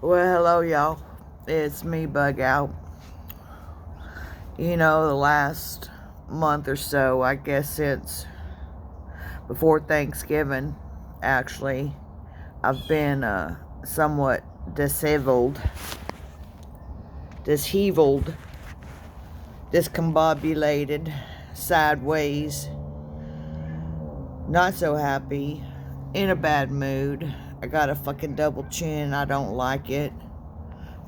Well, hello, y'all. It's me, Bug Out. The last month or so, I guess since before Thanksgiving, actually, I've been somewhat disheveled, discombobulated, sideways, not so happy, in a bad mood. I got a fucking double chin. I don't like it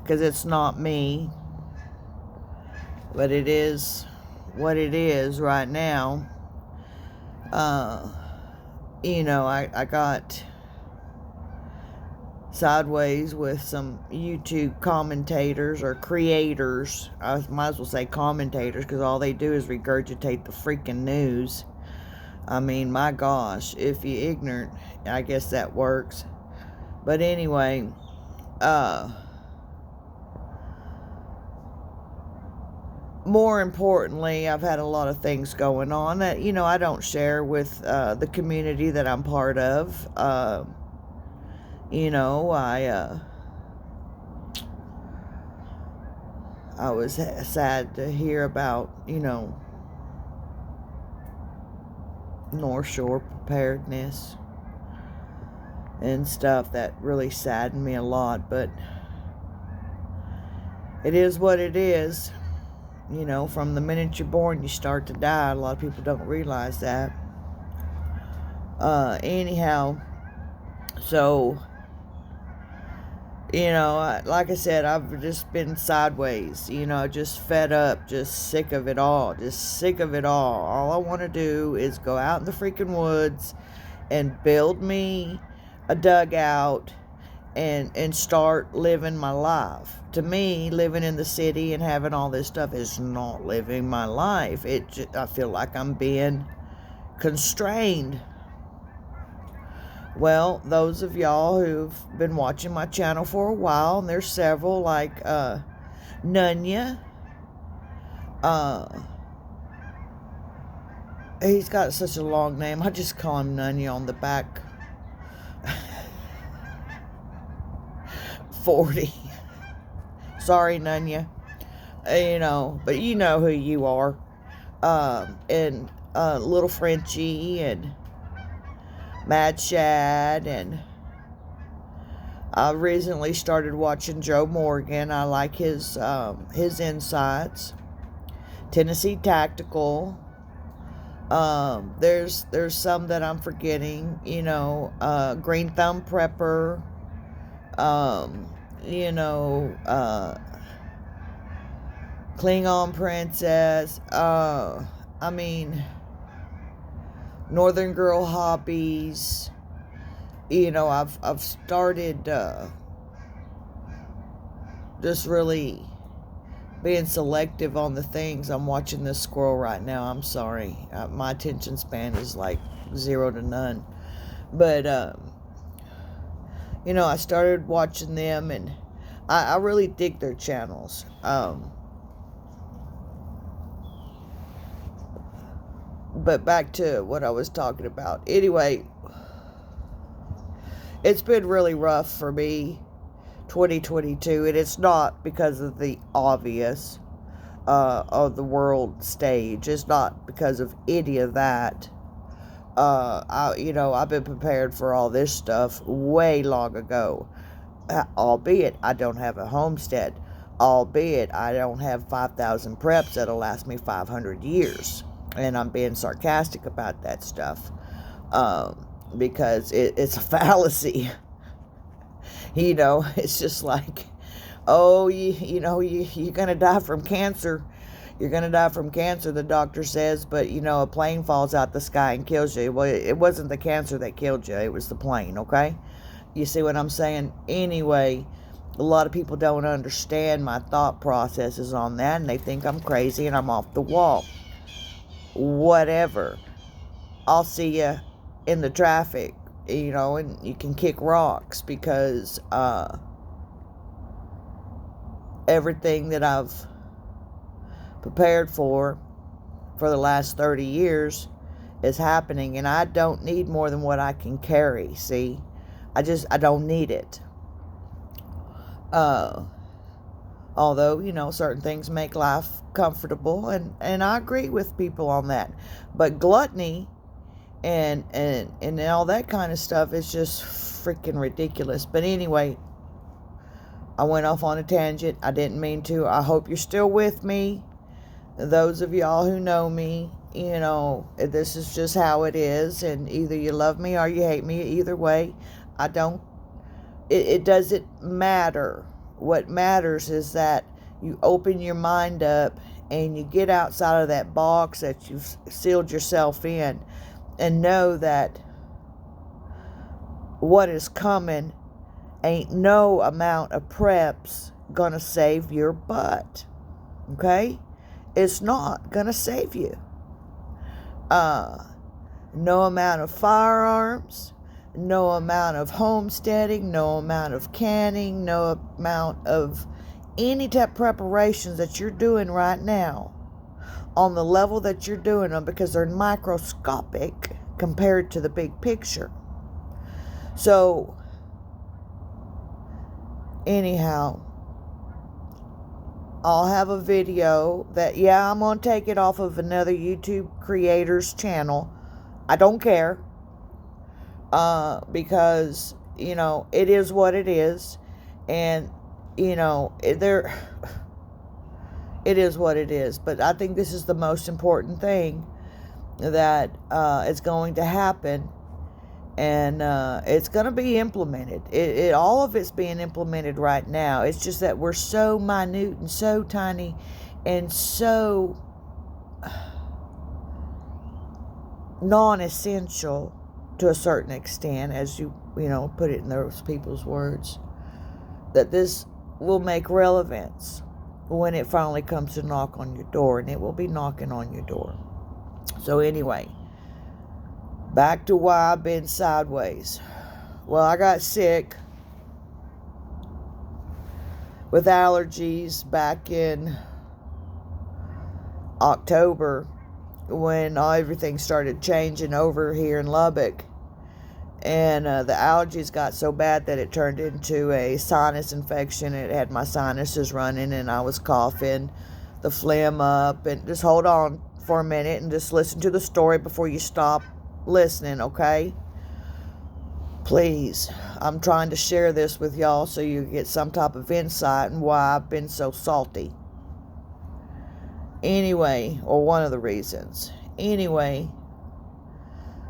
because it's not me. But it is what it is right now. Uh, I got sideways with some YouTube commentators or creators. I might as well say commentators because all they do is regurgitate the freaking news. I mean, my gosh, if you're ignorant, I guess that works. But anyway, more importantly, I've had a lot of things going on that, I don't share with the community that I'm part of. I was sad to hear about, North Shore preparedness and stuff. That really saddened me a lot, but it is what it is. From the minute you're born, you start to die. A lot of people don't realize that. Anyhow, so, like I said, I've just been sideways, just fed up, just sick of it all, just sick of it all. All I want to do is go out in the freaking woods and build me a dugout and start living my life. To me, living in the city and having all this stuff is not living my life. I feel like I'm being constrained. Well, those of y'all who've been watching my channel for a while, and there's several, like Nunya. He's got such a long name. I just call him Nunya on the back. 40. Sorry, Nunya. But you know who you are. And Little Frenchie and Mad Shad, and I recently started watching Joe Morgan. I like his insights. Tennessee Tactical. There's some that I'm forgetting. Green Thumb Prepper. Klingon Princess. I mean, Northern Girl Hobbies. I've started just really being selective on the things I'm watching. This squirrel right now. I'm sorry. My attention span is like 0 to none. But, I started watching them, and I really dig their channels. But back to what I was talking about. Anyway, it's been really rough for me, 2022, and it's not because of the obvious of the world stage. It's not because of any of that. I've been prepared for all this stuff way long ago. Albeit I don't have a homestead. Albeit I don't have 5,000 preps that'll last me 500 years. And I'm being sarcastic about that stuff. Because it's a fallacy. It's just like, oh, you're going to die from cancer. You're going to die from cancer, the doctor says, but, a plane falls out the sky and kills you. Well, it wasn't the cancer that killed you. It was the plane, okay? You see what I'm saying? Anyway, a lot of people don't understand my thought processes on that, and they think I'm crazy and I'm off the wall. Whatever. I'll see you in the traffic, and you can kick rocks because everything that I've prepared for the last 30 years is happening, and I don't need more than what I can carry. See, I don't need it. Uh, Although, certain things make life comfortable, and I agree with people on that. But gluttony and all that kind of stuff is just freaking ridiculous. But anyway, I went off on a tangent. I didn't mean to. I hope you're still with me. Those of y'all who know me, this is just how it is, and either you love me or you hate me. Either way, it doesn't matter. What matters is that you open your mind up and you get outside of that box that you've sealed yourself in, and know that what is coming ain't no amount of preps gonna save your butt. Okay? It's not gonna save you. No amount of firearms, no amount of homesteading, no amount of canning, no amount of any type of preparations that you're doing right now on the level that you're doing them, because they're microscopic compared to the big picture. So, anyhow, I'll have a video that, I'm going to take it off of another YouTube creator's channel. I don't care. Because, it is what it is. And, it is what it is. But I think this is the most important thing that is going to happen. And it's going to be implemented. All of it's being implemented right now. It's just that we're so minute and so tiny and so non-essential to a certain extent, as you put it in those people's words, that this will make relevance when it finally comes to knock on your door, and it will be knocking on your door. So anyway, back to why I've been sideways. Well, I got sick with allergies back in October when everything started changing over here in Lubbock. And the allergies got so bad that it turned into a sinus infection. It had my sinuses running, and I was coughing the phlegm up. And just hold on for a minute and just listen to the story before you stop listening, okay? Please. I'm trying to share this with y'all so you get some type of insight on why I've been so salty. Anyway, or one of the reasons. Anyway,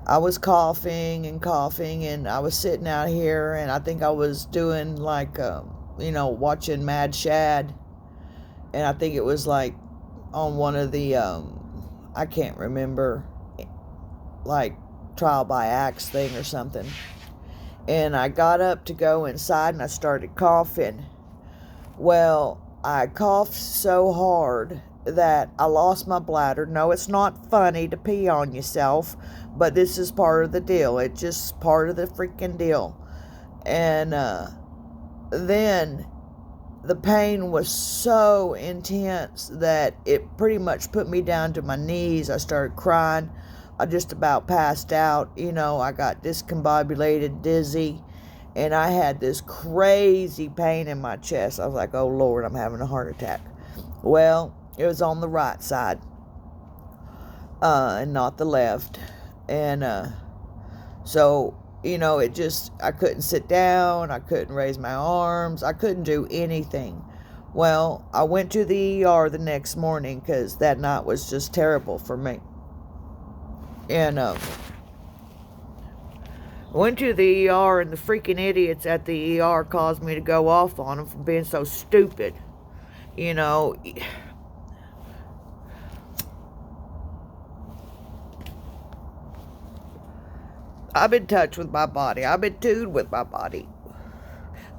I was coughing, and I was sitting out here, and I think I was doing like, watching Mad Shad. And I think it was like on one of the, I can't remember, like trial by axe thing or something. And I got up to go inside and I started coughing. Well, I coughed so hard that I lost my bladder. No, it's not funny to pee on yourself, but this is part of the deal. It's just part of the freaking deal. And then the pain was so intense that it pretty much put me down to my knees. I started crying. I just about passed out. I got discombobulated, dizzy, and I had this crazy pain in my chest. I was like, oh Lord, I'm having a heart attack. Well, it was on the right side, and not the left. And so, I couldn't sit down. I couldn't raise my arms. I couldn't do anything. Well, I went to the ER the next morning because that night was just terrible for me. And went to the ER, and the freaking idiots at the ER caused me to go off on them for being so stupid. I'm in touch with my body. I'm in tune with my body.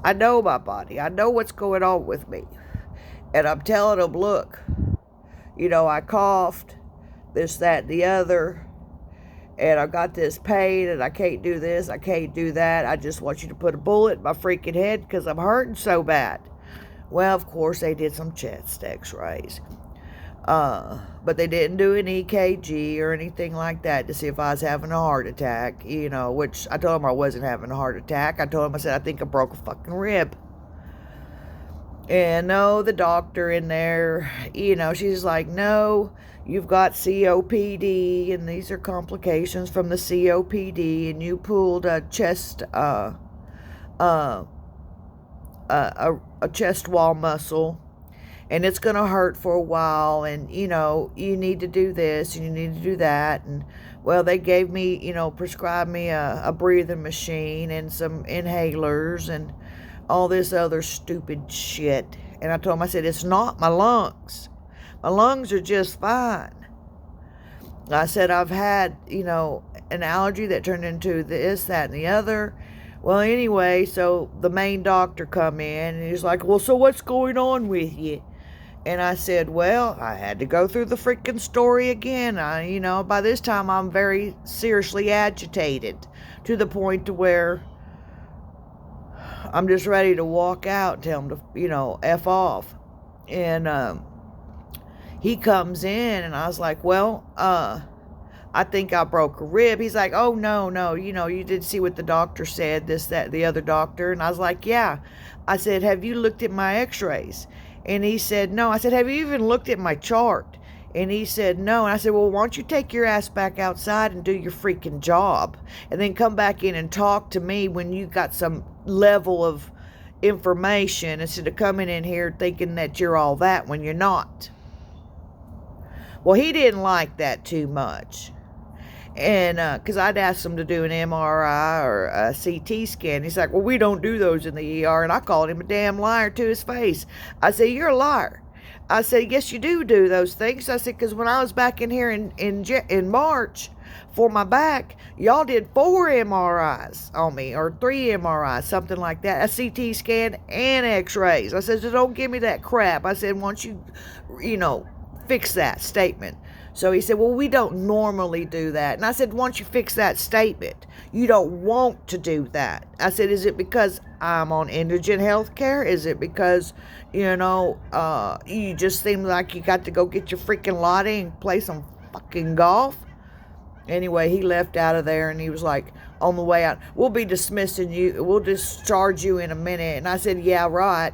I know my body. I know what's going on with me. And I'm telling them, look, I coughed, this, that, and the other, and I got this pain, and I can't do this, I can't do that. I just want you to put a bullet in my freaking head because I'm hurting so bad. Well, of course, they did some chest x-rays. But they didn't do an EKG or anything like that to see if I was having a heart attack, which I told them I wasn't having a heart attack. I told them, I said, I think I broke a fucking rib. And no, the doctor in there, she's like, no, you've got COPD, and these are complications from the COPD, and you pulled a chest, uh, a chest wall muscle, and it's going to hurt for a while, and, you need to do this, and you need to do that, and, well, they gave me, prescribed me a breathing machine and some inhalers, and all this other stupid shit. And I told him, I said, it's not my lungs. My lungs are just fine. I said, I've had, an allergy that turned into this, that, and the other. Well, anyway, so the main doctor come in, and he's like, well, so what's going on with you? And I said, well, I had to go through the freaking story again. By this time I'm very seriously agitated to the point to where I'm just ready to walk out and tell him to, F off. And he comes in, and I was like, well, I think I broke a rib. He's like, oh, no, you did see what the doctor said, this, that, the other doctor. And I was like, yeah. I said, have you looked at my x-rays? And he said, no. I said, have you even looked at my chart? And he said, no. And I said, well, why don't you take your ass back outside and do your freaking job? And then come back in and talk to me when you got some level of information, instead of coming in here thinking that you're all that when you're not. Well, he didn't like that too much. And because I'd asked him to do an MRI or a CT scan. He's like, well, we don't do those in the ER. And I called him a damn liar to his face. I said, you're a liar. I said, yes, you do those things. I said, because when I was back in here in March for my back, y'all did 4 MRIs on me, or 3 MRIs, something like that, a CT scan and x-rays. I said, so don't give me that crap. I said, once you fix that statement. So he said, well, we don't normally do that. And I said, once you fix that statement, you don't want to do that. I said, is it because I'm on indigent health care? Is it because, you just seem like you got to go get your freaking lottie and play some fucking golf? Anyway, he left out of there, and he was like, on the way out, we'll be dismissing you. We'll discharge you in a minute. And I said, yeah, right.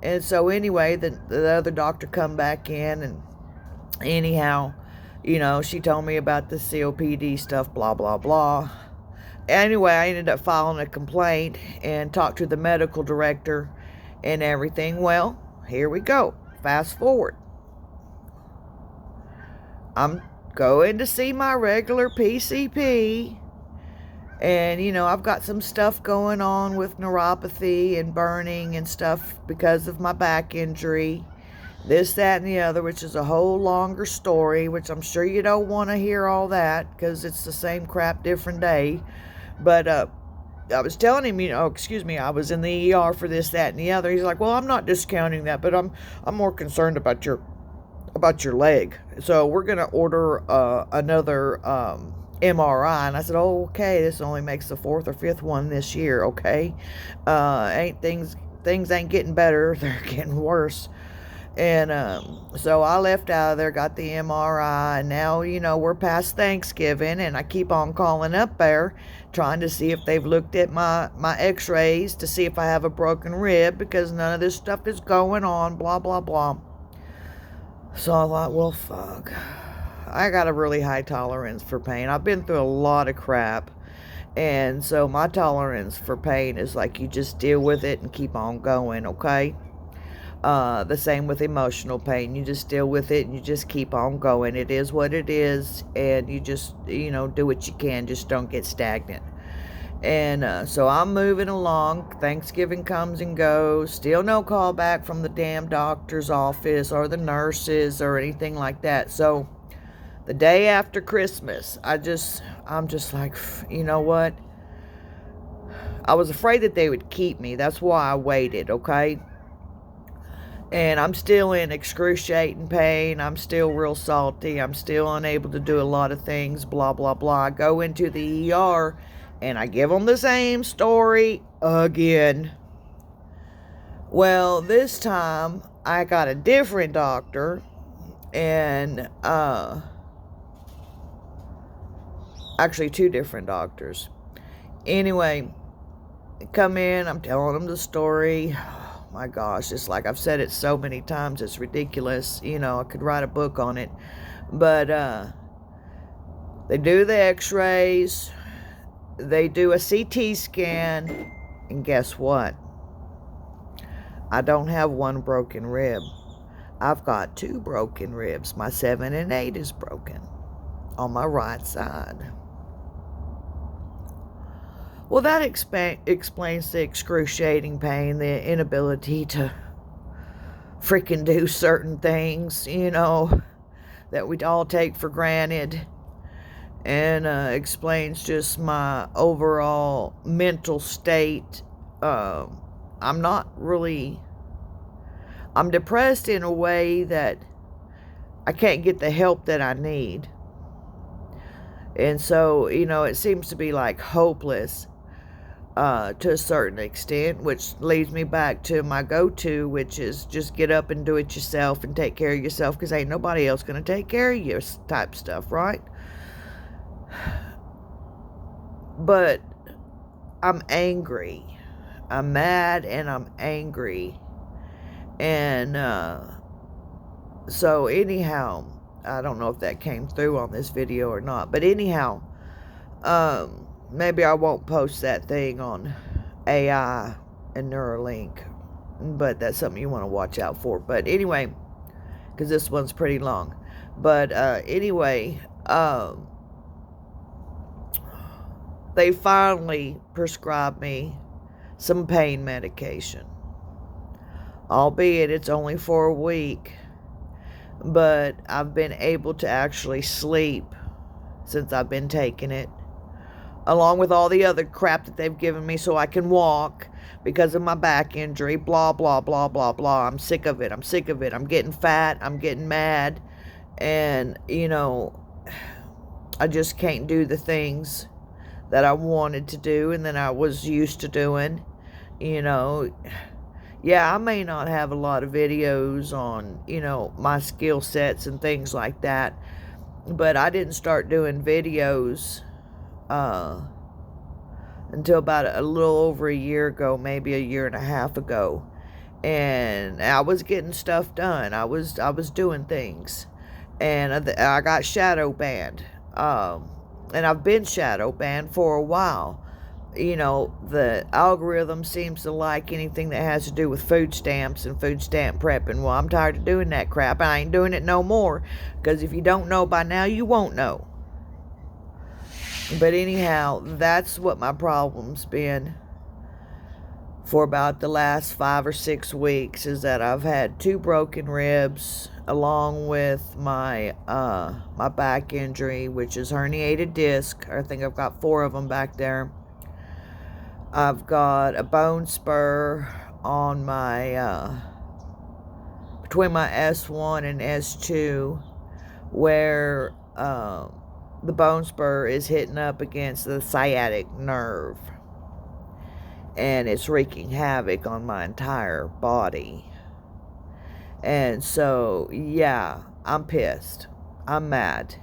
And so anyway, the other doctor come back in, and anyhow, she told me about the COPD stuff, blah, blah, blah. Anyway, I ended up filing a complaint and talked to the medical director and everything. Well, here we go. Fast forward. I'm going to see my regular PCP. And, I've got some stuff going on with neuropathy and burning and stuff because of my back injury. This, that, and the other, which is a whole longer story, which I'm sure you don't want to hear all that because it's the same crap, different day. But I was telling him, I was in the ER for this, that, and the other. He's like, well, I'm not discounting that, but I'm more concerned about your leg. So we're going to order another MRI. And I said, oh, okay, this only makes the 4th or 5th one this year, okay? Things ain't getting better, they're getting worse. And so I left out of there, got the MRI, and now, we're past Thanksgiving, and I keep on calling up there, trying to see if they've looked at my x-rays to see if I have a broken rib, because none of this stuff is going on, blah, blah, blah. So I thought, well, fuck. I got a really high tolerance for pain. I've been through a lot of crap. And so my tolerance for pain is like, you just deal with it and keep on going, okay? The same with emotional pain. You just deal with it and you just keep on going. It is what it is, and you just, do what you can. Just don't get stagnant. And so I'm moving along. Thanksgiving comes and goes. Still no call back from the damn doctor's office or the nurses or anything like that. So the day after Christmas, I'm just like, you know what? I was afraid that they would keep me. That's why I waited, okay? And I'm still in excruciating pain. I'm still real salty. I'm still unable to do a lot of things, blah, blah, blah. I go into the ER, and I give them the same story again. Well, this time, I got a different doctor, and, actually 2 different doctors. Anyway, come in, I'm telling them the story. my gosh, it's like I've said it so many times, it's ridiculous. You know, I could write a book on it. But they do the x-rays, they do a CT scan, and guess what? I don't have one broken rib. I've got 2 broken ribs. My 7 and 8 is broken on my right side. Well, that explains the excruciating pain, the inability to freaking do certain things, you know, that we all take for granted. And explains just my overall mental state. I'm depressed in a way that I can't get the help that I need. And so, you know, it seems to be like hopeless to a certain extent, which leads me back to my go-to, which is just get up and do it yourself and take care of yourself, because ain't nobody else going to take care of you type stuff, right? But I'm angry. I'm mad and I'm angry. And so anyhow, I don't know if that came through on this video or not. But anyhow, maybe I won't post that thing on AI and Neuralink. But that's something you want to watch out for. But anyway, because this one's pretty long. But anyway, they finally prescribed me some pain medication. Albeit it's only for a week. But I've been able to actually sleep since I've been taking it. Along with all the other crap that they've given me so I can walk because of my back injury. Blah, blah, blah, blah, blah. I'm sick of it. I'm sick of it. I'm getting fat. I'm getting mad. And, you know, I just can't do the things that I wanted to do and that I was used to doing. You know, yeah, I may not have a lot of videos on, you know, my skill sets and things like that, but I didn't start doing videos until about a little over a year ago, maybe a year and a half ago. And I was getting stuff done. I was doing things. And I got shadow banned. And I've been shadow banned for a while. You know, the algorithm seems to like anything that has to do with food stamps and food stamp prepping. Well, I'm tired of doing that crap. I ain't doing it no more. Because if you don't know by now, you won't know. But anyhow, that's what my problem's been for about the last 5 or 6 weeks, is that I've had 2 broken ribs along with my my back injury, which is herniated disc. I think I've got 4 of them back there. I've got a bone spur on my between my S1 and S2, where the bone spur is hitting up against the sciatic nerve, and it's wreaking havoc on my entire body. And so, yeah, I'm pissed. I'm mad.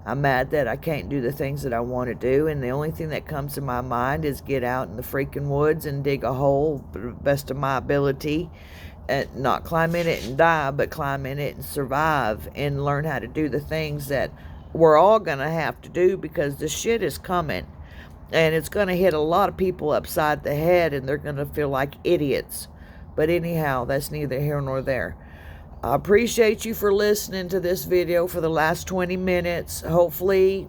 I'm mad that I can't do the things that I want to do, and the only thing that comes to my mind is get out in the freaking woods and dig a hole to the best of my ability, and not climb in it and die, but climb in it and survive and learn how to do the things that we're all going to have to do, because the shit is coming, and it's going to hit a lot of people upside the head, and they're going to feel like idiots. But anyhow, that's neither here nor there. I appreciate you for listening to this video for the last 20 minutes. Hopefully,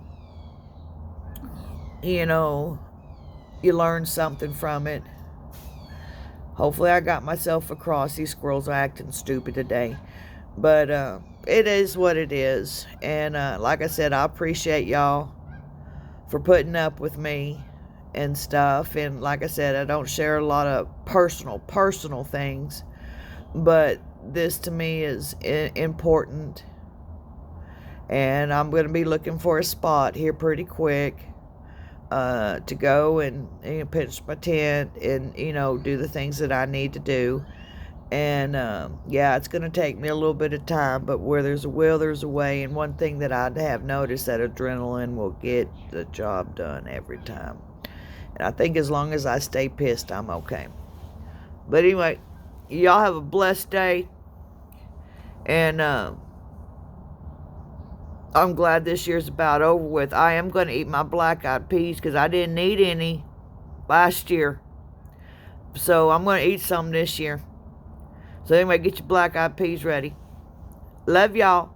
you know, you learned something from it. Hopefully I got myself across. These squirrels are acting stupid today. But it is what it is. And like I said, I appreciate y'all for putting up with me and stuff. And like I said, I don't share a lot of personal things. But this to me is important. And I'm going to be looking for a spot here pretty quick to go and pitch my tent and, you know, do the things that I need to do. And yeah, it's going to take me a little bit of time, but where there's a will, there's a way. And one thing that I have noticed, that adrenaline will get the job done every time. And I think as long as I stay pissed, I'm okay. But anyway, y'all have a blessed day. And I'm glad this year's about over with. I am going to eat my black-eyed peas because I didn't eat any last year. So I'm going to eat some this year. So anyway, get your black-eyed peas ready. Love y'all.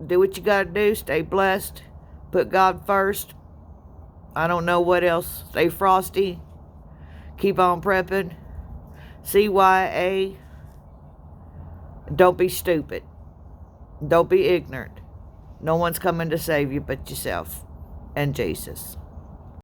Do what you got to do. Stay blessed. Put God first. I don't know what else. Stay frosty. Keep on prepping. CYA. Don't be stupid. Don't be ignorant. No one's coming to save you but yourself and Jesus.